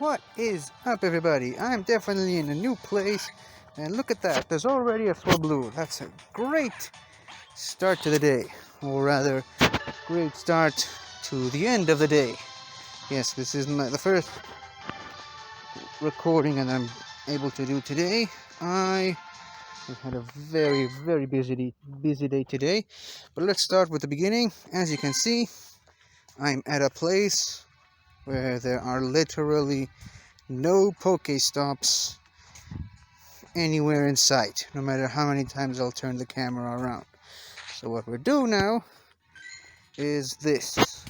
What is up, everybody? I'm definitely in a new place, and look at that, there's already a Swablu. That's a great start to the day, or rather, great start to the end of the day. Yes, this is the first recording that I'm able to do today. I have had a very busy day today, but let's start with the beginning. As you can see, I'm at a place where there are literally no Pokestops anywhere in sight, no matter how many times I'll turn the camera around. So what we're doing now is this.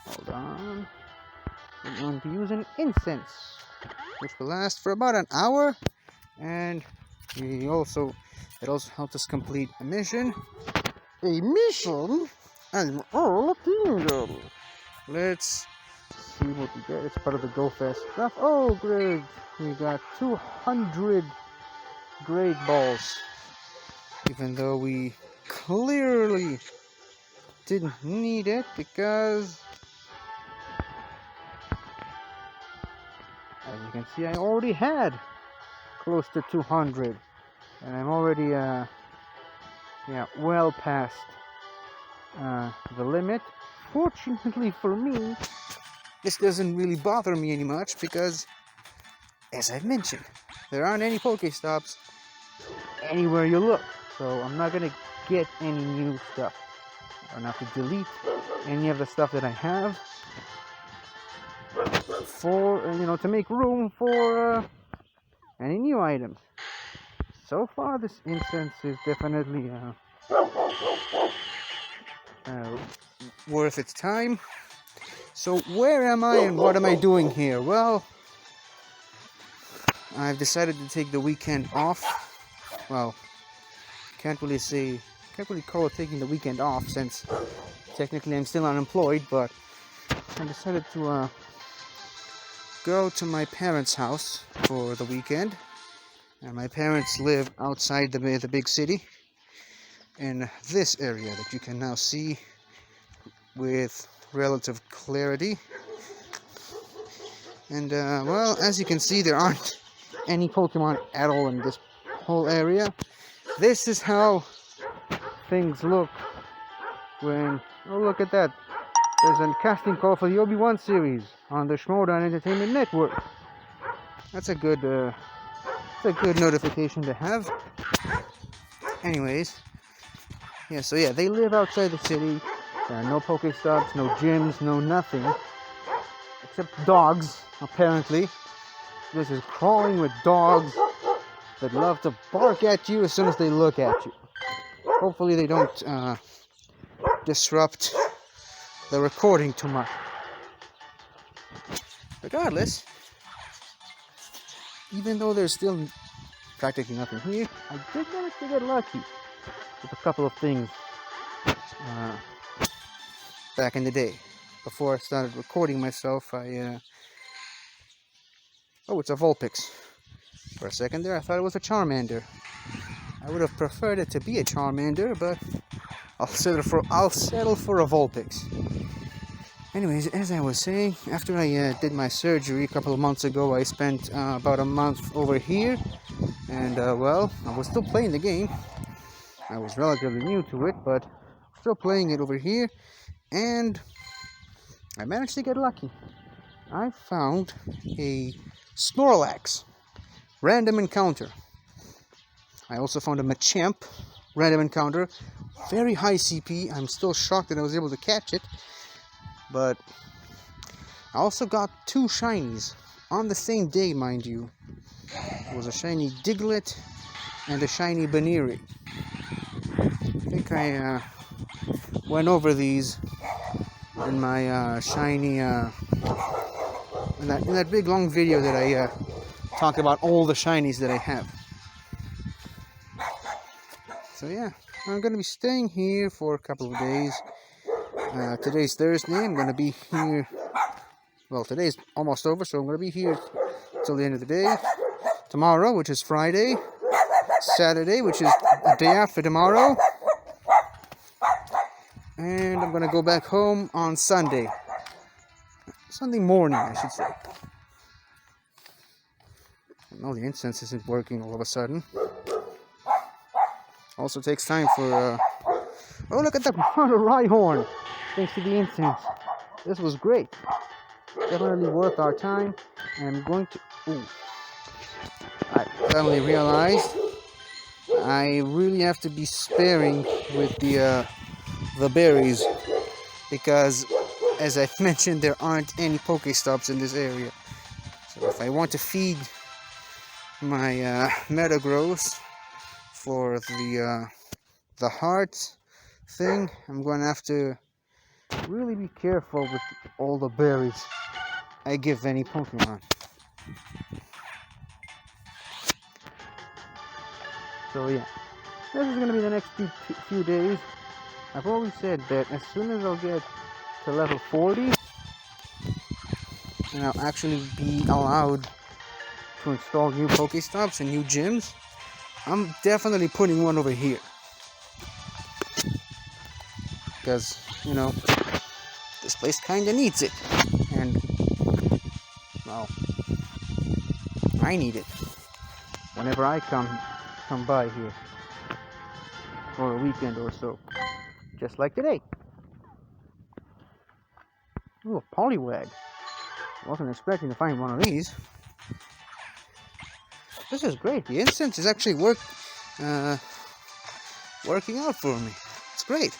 Hold on. We're going to use an incense, which will last for about an hour, and it also helps us complete a mission. A mission? I'm all a kingdom. Let's see what we get. It's part of the Go Fast stuff. Oh, great! We got 200 Great Balls. Even though we clearly didn't need it, because as you can see, I already had close to 200, and I'm already well past the limit. Fortunately for me, this doesn't really bother me any much because, as I've mentioned, there aren't any Pokestops anywhere you look, so I'm not gonna get any new stuff. I don't have to delete any of the stuff that I have for to make room for any new items. So far, this incense is definitely worth its time. So where am I and what am I doing here? Well, I've decided to take the weekend off. Well, can't really call it taking the weekend off, since technically I'm still unemployed, but I decided to go to my parents' house for the weekend. And my parents live outside the big city, in this area that you can now see with relative clarity. And well, as you can see, there aren't any Pokemon at all in this whole area. This is how things look when, oh, look at that, there's a casting call for the Obi-Wan series on the Schmodown Entertainment Network. That's a good notification to have. Anyways, so they live outside the city. There are no Pokestops, no gyms, no nothing, except dogs, apparently. This is crawling with dogs that love to bark at you as soon as they look at you. Hopefully they don't disrupt the recording too much. Regardless, even though there's still practically nothing here, I did manage to get lucky with a couple of things back in the day. Before I started recording myself, oh, it's a Vulpix. For a second there, I thought it was a Charmander. I would have preferred it to be a Charmander, but I'll settle for a Vulpix. Anyways, as I was saying, after I did my surgery a couple of months ago, I spent about a month over here, and well, I was still playing the game. I was relatively new to it, but still playing it over here, and I managed to get lucky. I found a Snorlax random encounter. I also found a Machamp random encounter, very high CP. I'm still shocked that I was able to catch it. But I also got 2 shinies on the same day, mind you. It was a shiny Diglett and a shiny Baneri. I think I went over these in my shiny in that big long video that I talked about all the shinies that I have. So yeah, I'm gonna be staying here for a couple of days. Today's Thursday. I'm going to be here, well, today's almost over, so I'm going to be here till the end of the day. Tomorrow, which is Friday. Saturday, which is the day after tomorrow. And I'm going to go back home on Sunday. Sunday morning, I should say. Well, the incense isn't working all of a sudden. Also takes time for, oh, look at that Rhyhorn! Thanks to the incense. This was great. Definitely worth our time. And I'm going to... Ooh. I suddenly realized I really have to be sparing with the berries. Because, as I've mentioned, there aren't any Pokestops in this area. So if I want to feed my Metagross for the heart thing, I'm going to have to really be careful with all the berries I give any Pokemon. So yeah, this is going to be the next few days. I've always said that as soon as I'll get to level 40, and I'll actually be allowed to install new Pokestops and new gyms, I'm definitely putting one over here. Because, you know, this place kinda needs it. And, well, I need it whenever I come by here for a weekend or so. Just like today. Ooh, a Poliwag. Wasn't expecting to find one of these. This is great. The incense is actually working out for me. It's great.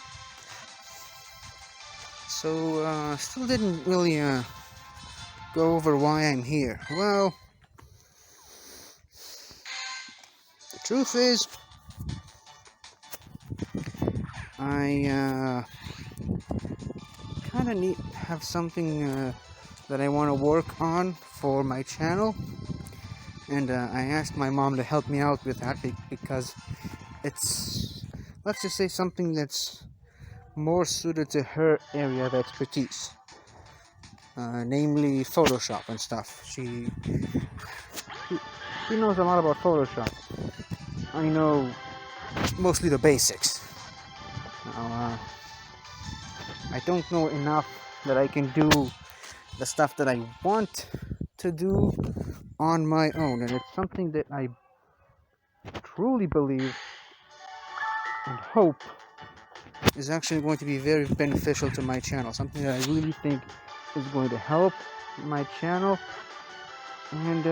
So, still didn't really go over why I'm here. Well, the truth is, I kind of have something that I want to work on for my channel, and I asked my mom to help me out with that because it's, let's just say, something that's more suited to her area of expertise, namely Photoshop and stuff. She knows a lot about Photoshop. I know mostly the basics. Now, I don't know enough that I can do the stuff that I want to do on my own, and it's something that I truly believe and hope is actually going to be very beneficial to my channel. Something that I really think is going to help my channel. And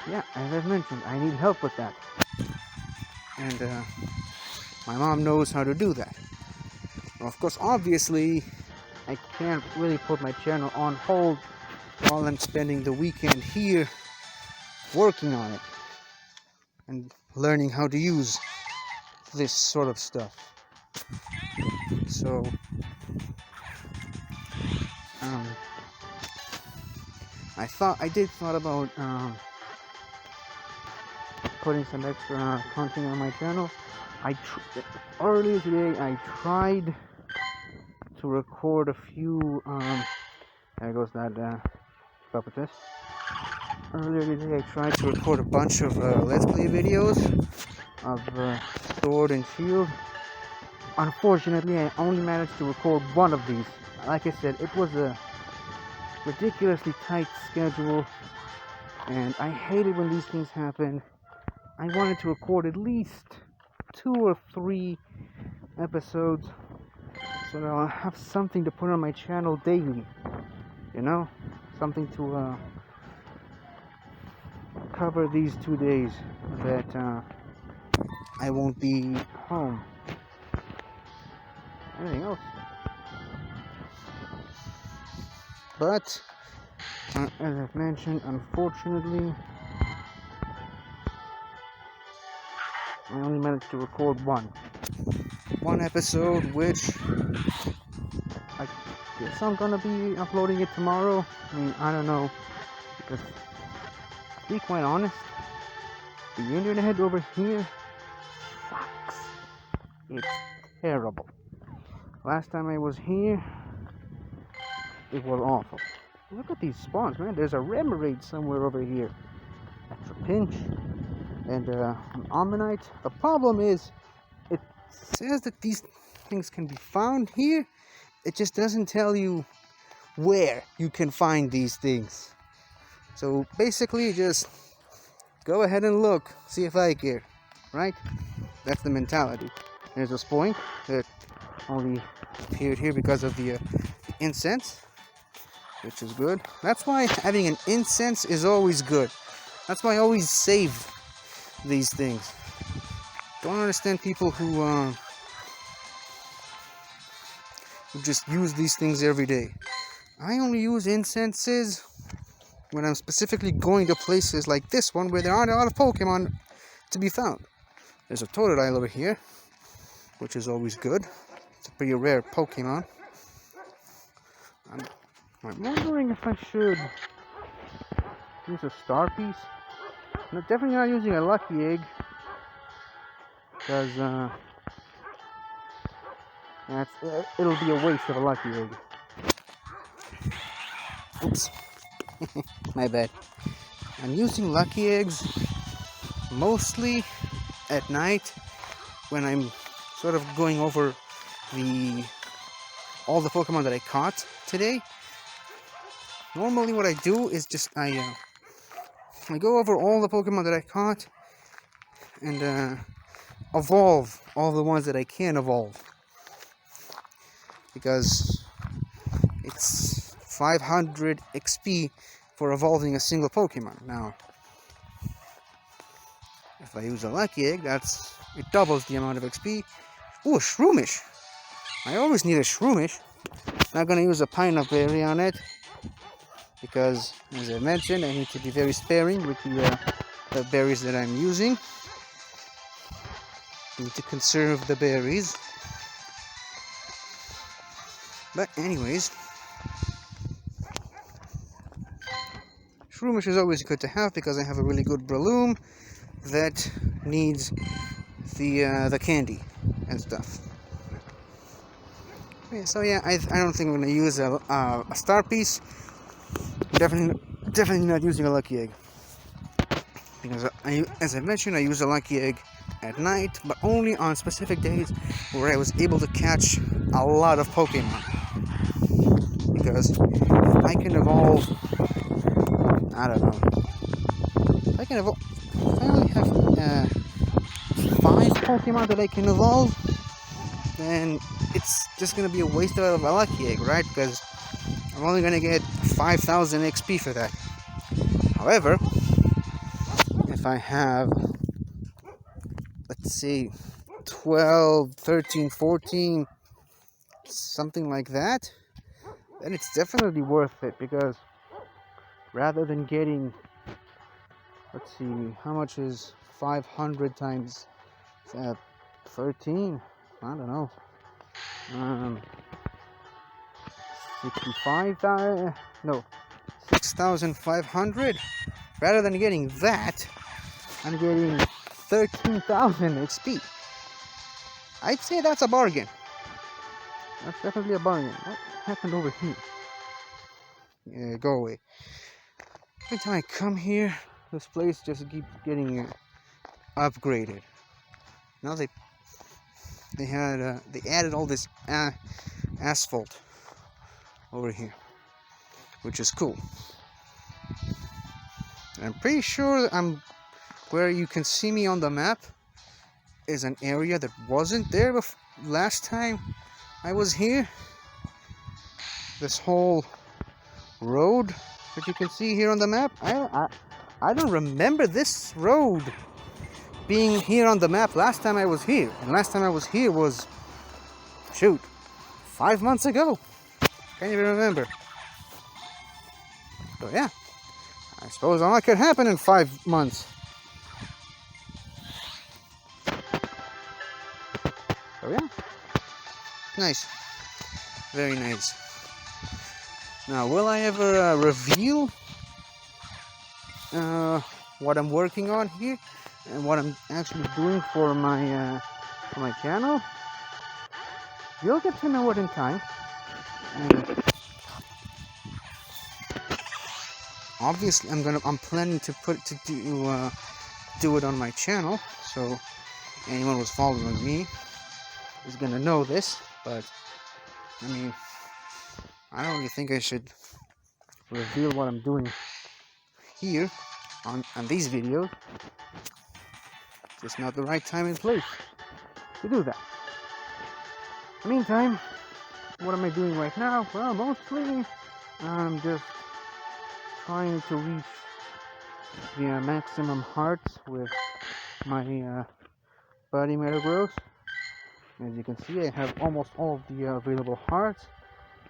yeah, as I've mentioned, I need help with that. And my mom knows how to do that. Well, of course, obviously, I can't really put my channel on hold while I'm spending the weekend here working on it and learning how to use this sort of stuff. So I did thought about putting some extra content on my channel. Earlier today I tried to record a few there goes that puppetess. Earlier today I tried to record a bunch of Let's Play videos of Sword and Shield. Unfortunately, I only managed to record one of these. Like I said, it was a ridiculously tight schedule, and I hate it when these things happen. I wanted to record at least 2 or 3 episodes so that I'll have something to put on my channel daily. You know? Something to cover these 2 days that I won't be home. Anything else? But as I've mentioned, unfortunately, I only managed to record one episode, which I guess I'm gonna be uploading it tomorrow. I mean, I don't know, because to be quite honest, the internet over here sucks. It's terrible. Last time I was here, it was awful. Look at these spawns, man. There's a Remoraid somewhere over here. That's a pinch. And an Ammonite. The problem is, it says that these things can be found here. It just doesn't tell you where you can find these things. So basically, just go ahead and look, see if I care, right? That's the mentality. There's a spoink that only appeared here because of the incense, which is good. That's why having an incense is always good. That's why I always save these things. Don't understand people who just use these things every day. I only use incenses when I'm specifically going to places like this one where there aren't a lot of Pokemon to be found. There's a Totodile over here, which is always good. It's a pretty rare Pokemon. I'm wondering if I should use a star piece. No, definitely not using a lucky egg, because it'll be a waste of a lucky egg. Oops, my bad. I'm using lucky eggs mostly at night when I'm sort of going over all the Pokemon that I caught today. Normally what I do is just I go over all the Pokemon that I caught and evolve all the ones that I can evolve, because it's 500 XP for evolving a single Pokemon. Now, if I use a lucky egg, it doubles the amount of XP. Ooh, a Shroomish! I always need a Shroomish. Not gonna use a pineapple berry on it, because, as I mentioned, I need to be very sparing with the berries that I'm using. I need to conserve the berries. But anyways, Shroomish is always good to have because I have a really good Breloom that needs the candy and stuff. Okay, so yeah, I don't think I'm gonna use a star piece. Definitely not using a lucky egg, because as I mentioned, I use a lucky egg at night, but only on specific days where I was able to catch a lot of Pokemon. Because if I can evolve, I don't know. If I only have 5 Pokemon that I can evolve, then it's just gonna be a waste of a lucky egg, right? Because I'm only gonna get 5,000 XP for that. However, if I have, let's see, 12, 13, 14, something like that, then it's definitely worth it, because rather than getting, let's see, how much is 500 times 13? I don't know. 65,000? No, 6,500? Rather than getting that, I'm getting 13,000 XP. I'd say that's a bargain. That's definitely a bargain. What happened over here? Yeah, go away. Every time I come here, this place just keeps getting upgraded. Now they added all this asphalt over here, which is cool. And I'm pretty sure where you can see me on the map is an area that wasn't there last time I was here. This whole road that you can see here on the map, I don't remember this road being here on the map last time I was here. And last time I was here was, shoot, 5 months ago. Can't even remember. So yeah, I suppose a lot could happen in 5 months. So yeah, nice, very nice. Now, will I ever reveal what I'm working on here and what I'm actually doing for my channel? You'll get to know it in time. And obviously, I'm planning to do it on my channel, so anyone who's following me is gonna know this. But I mean, I don't really think I should reveal what I'm doing here on these videos. Just not the right time and place to do that. In the meantime, what am I doing right now? Well, mostly I'm just trying to reach the maximum hearts with my body metal growth. As you can see, I have almost all of the available hearts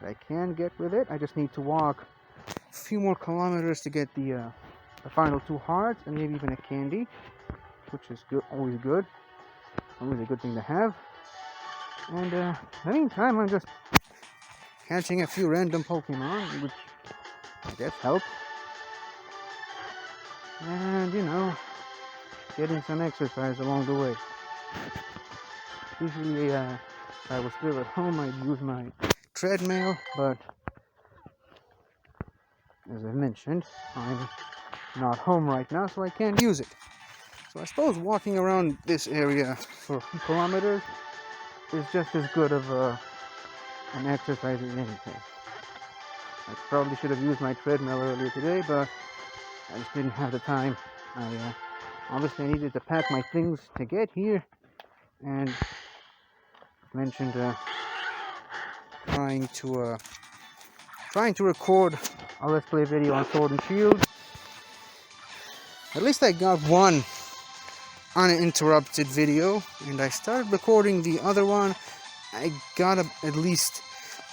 that I can get with it. I just need to walk a few more kilometers to get the final 2 hearts and maybe even a candy, which is good, always a good thing to have. And in the meantime, I'm just catching a few random Pokemon, which I guess helps. And, you know, getting some exercise along the way. Usually, if I was still at home, I'd use my treadmill, but as I mentioned, I'm not home right now, so I can't use it. So I suppose walking around this area for a few kilometers is just as good of an exercise as anything. I probably should have used my treadmill earlier today, but I just didn't have the time. I obviously needed to pack my things to get here, and mentioned trying to record a Let's Play video on Sword and Shield. At least I got one uninterrupted video, and I started recording the other one. I got at least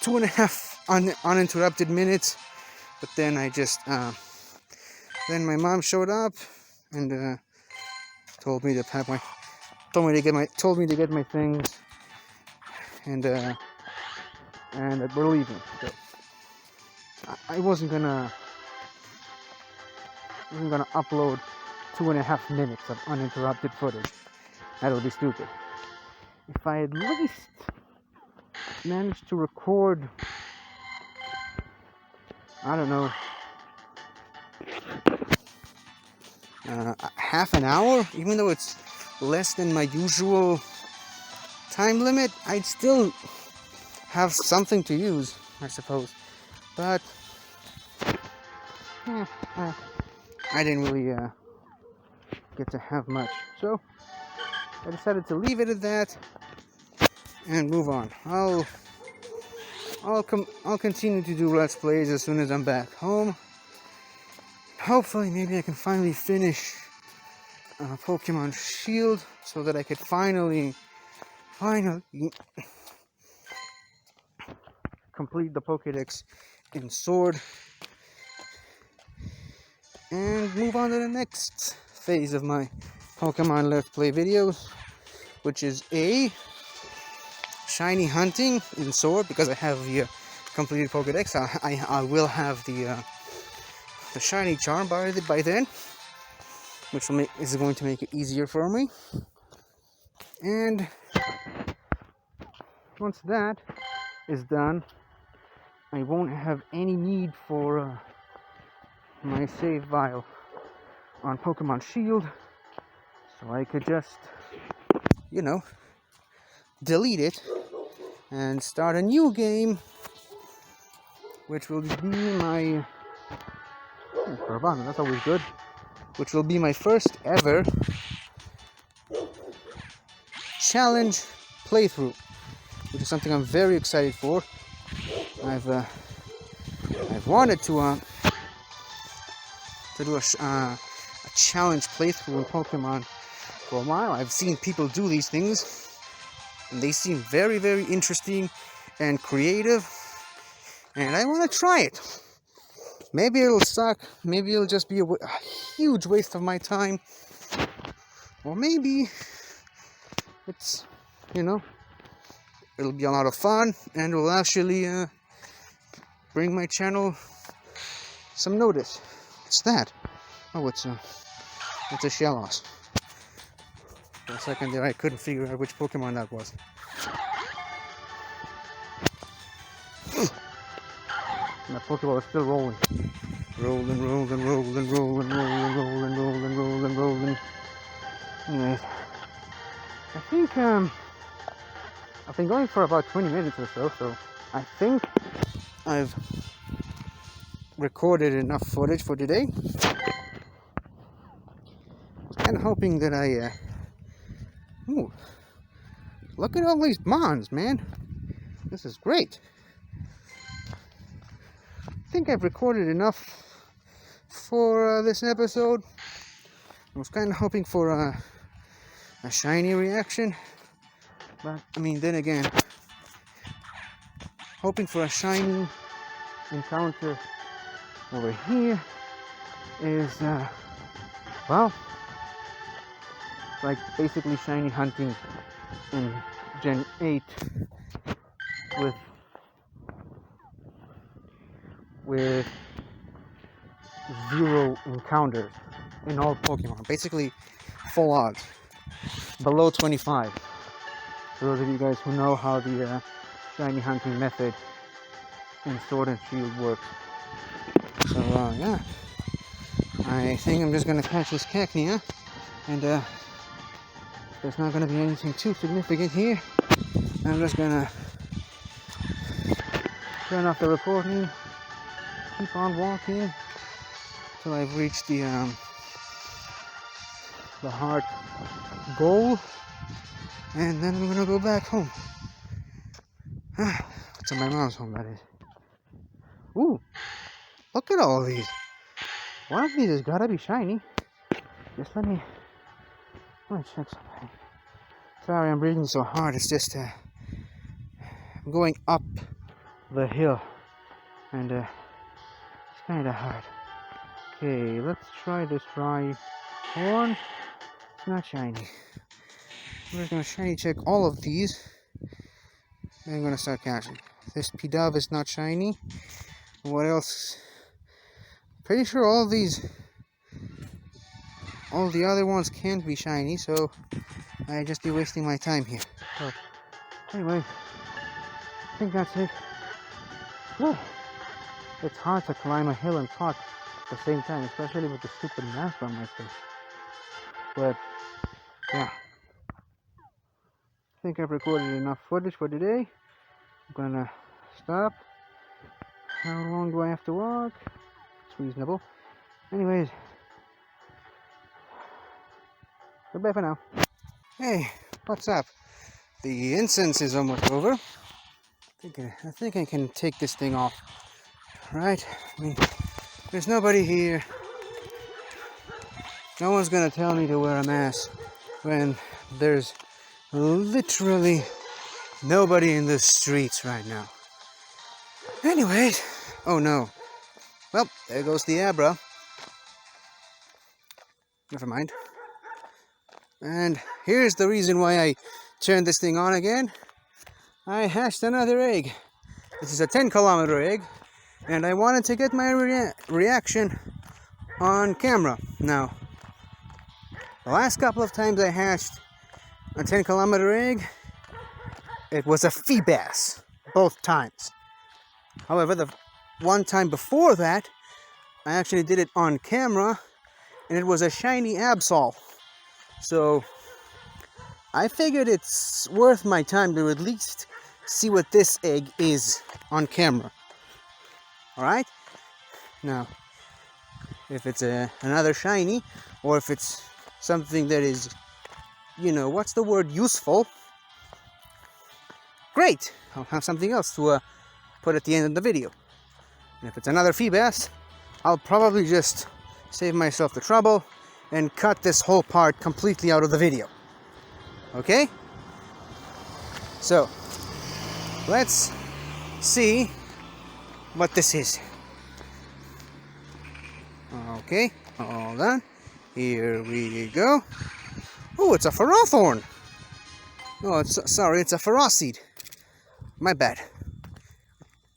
2.5 uninterrupted minutes, but then I just then my mom showed up and told me to get my things, and we're leaving. So I wasn't gonna upload 2.5 minutes of uninterrupted footage. That would be stupid. If I at least managed to record, I don't know, half an hour, even though it's less than my usual time limit, I'd still have something to use, I suppose. But I didn't really get to have much, so I decided to leave it at that and move on. I'll continue to do Let's Plays as soon as I'm back home. Hopefully, maybe I can finally finish Pokemon Shield so that I could finally complete the Pokédex in Sword and move on to the next phase of my Pokemon Let's Play videos, which is a shiny hunting in Sword, because I have the completed Pokédex. I will have the shiny charm by then, which is going to make it easier for me. And once that is done, I won't have any need for my save file on Pokemon Shield, so I could just, you know, delete it and start a new game, which will be my that's always good, which will be my first ever challenge playthrough, which is something I'm very excited for. I've wanted to do a challenge playthrough in Pokemon for a while. I've seen people do these things, and they seem very, very interesting and creative, and I want to try it. Maybe it'll suck, maybe it'll just be a huge waste of my time, or maybe it's, you know, it'll be a lot of fun, and will actually bring my channel some notice. What's that? Oh, it's a Shellos. For a second there, I couldn't figure out which Pokemon that was. And that Pokeball is still rolling. Rolling. Anyways, I think I've been going for about 20 minutes or so I think I've recorded enough footage for today. kind of hoping that ooh, look at all these bonds, man. This is great. I think I've recorded enough for this episode. I was kind of hoping for a shiny reaction, but I mean, then again, hoping for a shiny encounter over here is well, like basically shiny hunting in Gen 8 with 0 encounters in all Pokemon. Basically full odds, below 25. For those of you guys who know how the shiny hunting method in Sword and Shield works. So yeah, I think I'm just gonna catch this Cacnea, and there's not gonna be anything too significant here. I'm just gonna turn off the recording, keep on walking till I've reached the heart goal, and then I'm gonna go back home. To my mom's home, that is. Ooh, look at all these. One of these has gotta be shiny. Just let me check something. Sorry, I'm breathing so hard. It's just I'm going up the hill, and it's kind of hard. Okay, let's try this dry horn. It's not shiny. We're gonna shiny check all of these. Then I'm gonna start catching. This Pidove is not shiny. What else? Pretty sure all the other ones can't be shiny, so I just be wasting my time here. So, anyway, I think that's it. Whew. It's hard to climb a hill and talk at the same time, especially with the stupid mask on my face. But yeah, I think I've recorded enough footage for today. I'm gonna stop. How long do I have to walk? It's reasonable. Anyways, goodbye for now. Hey, what's up? The incense is almost over. I think I can take this thing off. Right? I mean, there's nobody here. No one's gonna tell me to wear a mask when there's literally nobody in the streets right now. Anyways, oh no. Well, there goes the Abra. Never mind. And here's the reason why I turned this thing on again. I hatched another egg. This is a 10-kilometer egg, and I wanted to get my reaction on camera. Now, the last couple of times I hatched a 10-kilometer egg, it was a Feebas, both times. However, the one time before that, I actually did it on camera, and it was a shiny Absol. So, I figured it's worth my time to at least see what this egg is on camera. Alright? Now, if it's another shiny, or if it's something that is, what's the word, useful, great! I'll have something else to put at the end of the video. And if it's another Feebas, I'll probably just save myself the trouble and cut this whole part completely out of the video. Okay? So, let's see what this is. Okay, hold on. Here we go. Oh, it's a Ferrothorn. Oh, it's a Ferocid. My bad.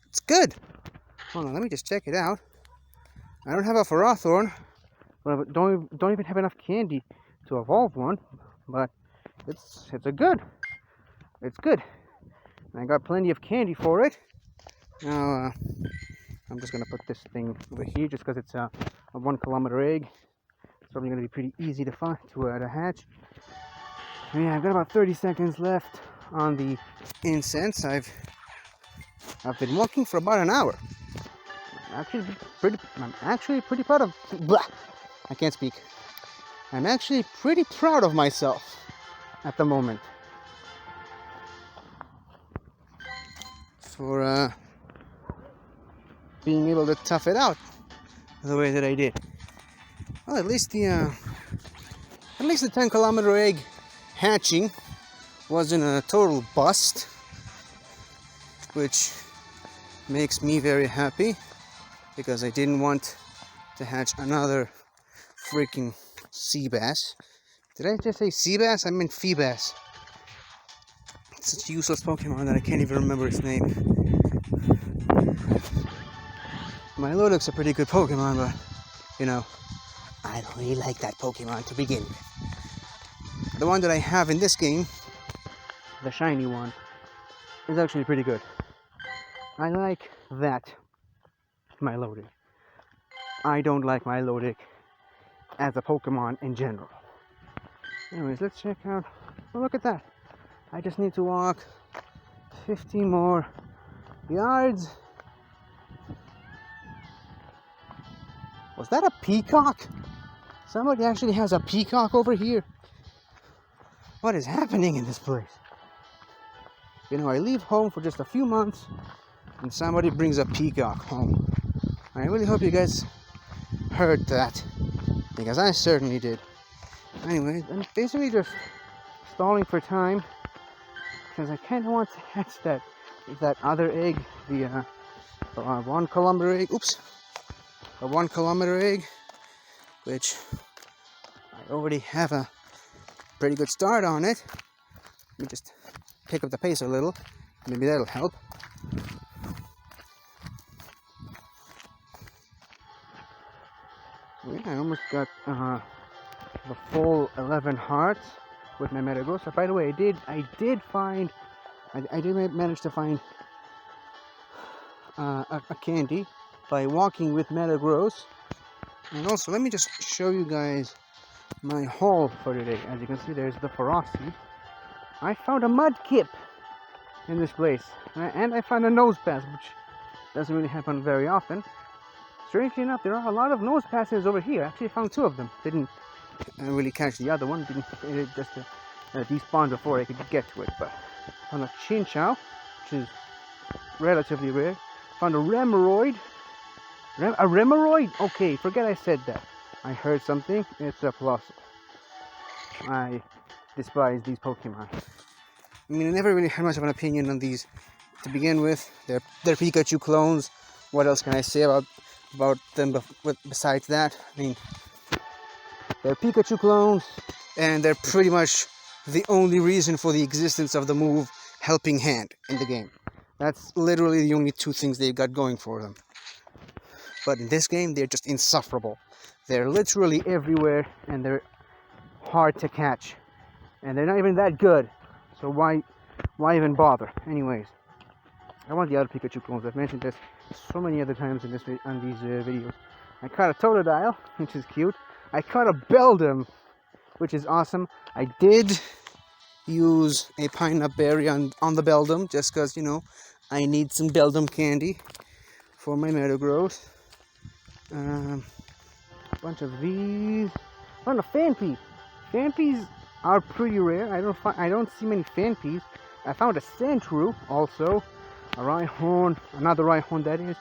It's good. Hold on, let me just check it out. I don't have a Ferrothorn, but don't even have enough candy to evolve one. But it's a good. It's good. I got plenty of candy for it. Now I'm just gonna put this thing over here just because it's a 1-kilometer egg. It's probably gonna be pretty easy to find to hatch. Yeah, I've got about 30 seconds left on the incense. I've been walking for about an hour. I'm actually pretty proud of. Blah, I can't speak. I'm actually pretty proud of myself at the moment for being able to tough it out the way that I did. Well, at least the 10-kilometer egg hatching wasn't a total bust, which makes me very happy because I didn't want to hatch another freaking sea bass. Did I just say sea bass? I meant fee bass. It's such a useless Pokemon that I can't even remember its name. Milotic's a pretty good Pokemon, but you know, I don't really like that Pokemon to begin with. The one that I have in this game, the shiny one, is actually pretty good. I like that Milotic. I don't like Milotic as a Pokemon in general. Anyways, let's check out. Oh, look at that. I just need to walk 50 more yards. Was that a peacock? Somebody actually has a peacock over here. What is happening in this place? You know, I leave home for just a few months and somebody brings a peacock home. I really hope you guys heard that, because I certainly did. Anyway, I'm basically just stalling for time because I kind of want to hatch that other egg, the 1 kilometer egg. Oops, a 1 kilometer egg, which I already have a pretty good start on it. Let me just pick up the pace a little. Maybe that'll help. So yeah, I almost got the full 11 hearts with my Metagross. So by the way, I did manage to find a candy by walking with Metagross. And also, let me just show you guys my haul for today. As you can see, there's the Ferocity. I found a Mudkip in this place, and I found a Nosepass, which doesn't really happen very often. Strangely enough, there are a lot of Nosepasses over here. Actually, I found 2 of them. Didn't really catch the other one. It just despawned before I could get to it. But found a Chinchou, which is relatively rare. Found a Remoraid. A Remoraid? Okay, forget I said that. I heard something. It's a plus. I despise these Pokemon. I mean, I never really had much of an opinion on these to begin with. They're Pikachu clones. What else can I say about them besides that? I mean, they're Pikachu clones, and they're pretty much the only reason for the existence of the move Helping Hand in the game. That's literally the only 2 things they've got going for them. But in this game, they're just insufferable. They're literally everywhere, and they're hard to catch. And they're not even that good. So why even bother? Anyways, I want the other Pikachu clones. I've mentioned this so many other times on these videos. I caught a Totodile, which is cute. I caught a Beldum, which is awesome. I did use a pine nut berry on the Beldum, just because, you know, I need some Beldum candy for my Metagross. A bunch of these. Oh, no, Fanpy. Fanpys are pretty rare. I don't see many Fanpys. I found a Sandshrew also, a Rhyhorn, another Rhyhorn that is,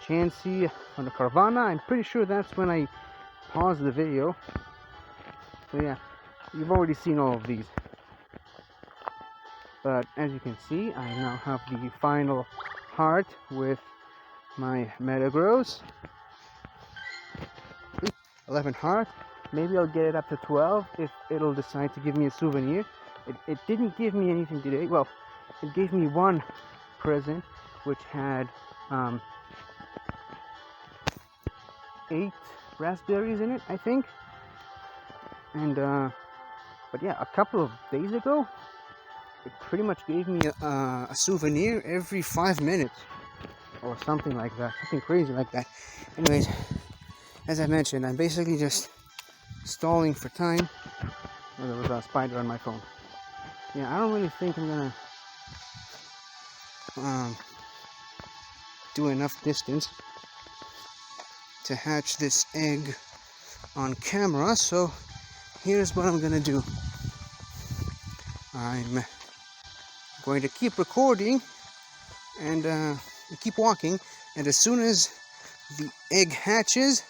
Chansey, and a Carvanha. I'm pretty sure that's when I paused the video. So yeah, you've already seen all of these. But as you can see, I now have the final heart with my Metagross. 11 hearts. Maybe I'll get it up to 12 if it'll decide to give me a souvenir. It didn't give me anything today. Well, it gave me one present, which had 8 raspberries in it, I think. And but yeah, a couple of days ago, it pretty much gave me a souvenir every 5 minutes or something like that, something crazy like that. Anyways, as I mentioned, I'm basically just stalling for time. Oh, there was a spider on my phone. Yeah, I don't really think I'm gonna do enough distance to hatch this egg on camera, so here's what I'm gonna do. I'm going to keep recording and keep walking, and as soon as the egg hatches,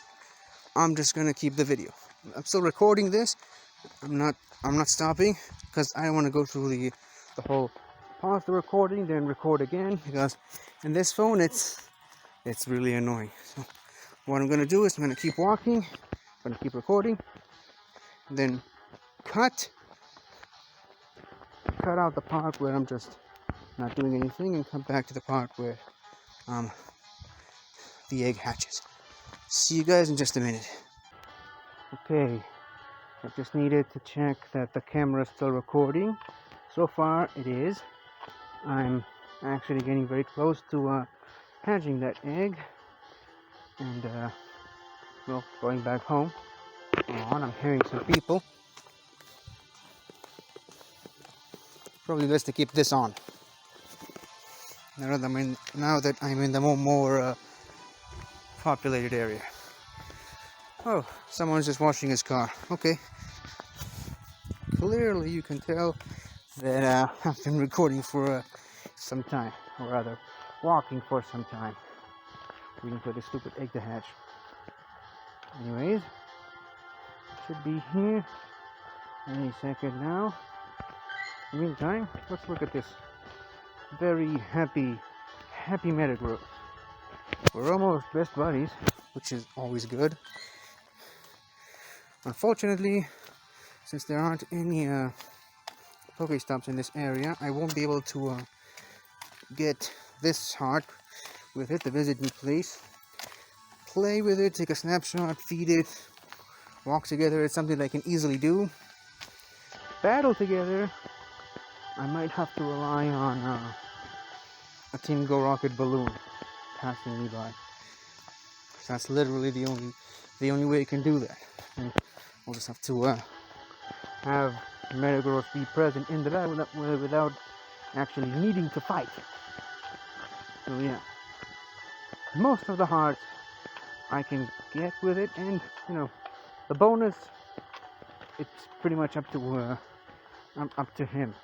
I'm just gonna keep the video. I'm still recording this. I'm not stopping because I don't want to go through the whole pause the recording then record again, because in this phone it's really annoying. So what I'm gonna do is I'm gonna keep walking, I'm gonna keep recording, then cut out the part where I'm just not doing anything and come back to the part where the egg hatches. See you guys in just a minute. Okay, I just needed to check that the camera is still recording. So far it is. I'm actually getting very close to hatching that egg, and well, going back home. Hold on, I'm hearing some people. Probably best to keep this on. Now that I'm in the more populated area. Oh, someone's just washing his car. Okay. Clearly you can tell that I've been recording for some time, or rather, walking for some time, waiting for this stupid egg to hatch. Anyways, should be here any second now. In the meantime, let's look at this very happy Metagross. We're almost best buddies, which is always good. Unfortunately, since there aren't any Pokestops in this area, I won't be able to get this heart with it, the visit me place. Play with it, take a snapshot, feed it, walk together. It's something that I can easily do. Battle together, I might have to rely on a Team Go Rocket balloon passing me by. That's literally the only way you can do that. And we'll just have to have Metagross be present in the battle without actually needing to fight. So yeah, most of the hearts I can get with it, and you know, the bonus, it's pretty much up to him.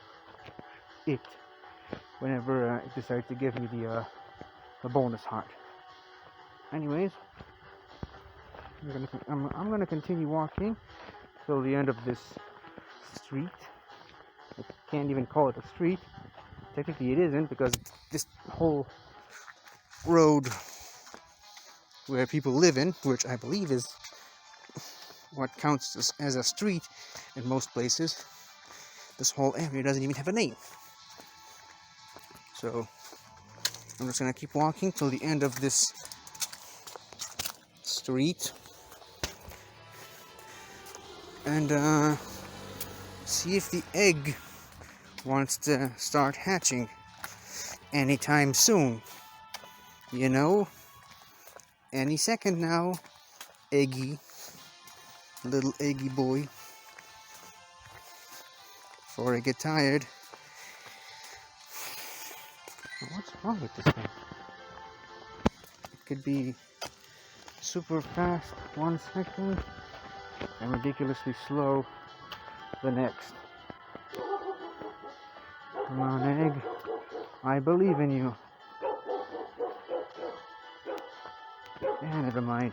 Whenever it decides to give me the bonus heart. Anyways, I'm gonna continue walking till the end of this street. I can't even call it a street. Technically, it isn't, because this whole road where people live in, which I believe is what counts as a street in most places, this whole area doesn't even have a name. So I'm just gonna keep walking till the end of this street and see if the egg wants to start hatching anytime soon. You know, any second now. Eggy, little eggy boy. Before I get tired. What's wrong with this thing? It could be super fast 1 second and ridiculously slow the next. Come on, egg. I believe in you. Yeah, never mind.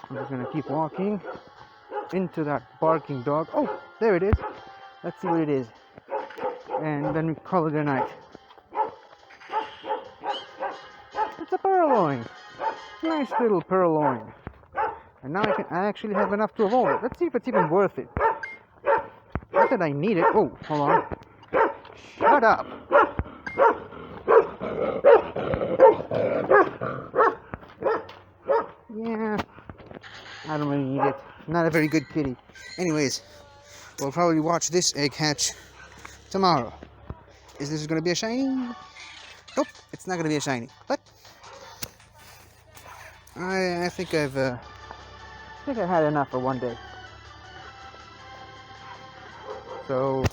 I'm just gonna keep walking into that barking dog. Oh, there it is. Let's see what it is. And then we call it a night. It's a purloin. Nice little purloin. And now I actually have enough to evolve it. Let's see if it's even worth it. Not that I need it. Oh, hold on. Shut up. Yeah, I don't really need it. Not a very good kitty. Anyways, we'll probably watch this egg hatch tomorrow. Is this going to be a shiny? Nope, it's not going to be a shiny. But I think I've had enough for one day. So,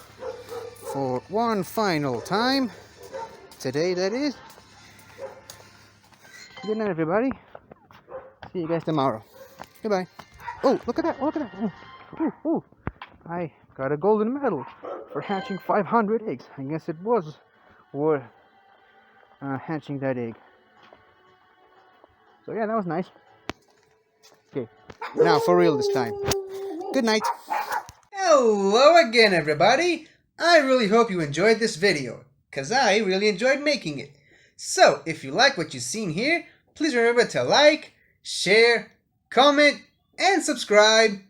for one final time, today that is, good night everybody. See you guys tomorrow. Goodbye. Oh, look at that, look at that. Ooh, ooh, ooh. I got a golden medal for hatching 500 eggs. I guess it was worth hatching that egg. So yeah, that was nice. Okay, now for real this time. Good night. Hello again, everybody. I really hope you enjoyed this video, because I really enjoyed making it. So, if you like what you've seen here, please remember to like, share, comment, and subscribe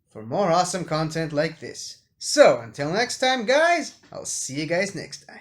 for more awesome content like this. So, until next time, guys, I'll see you guys next time.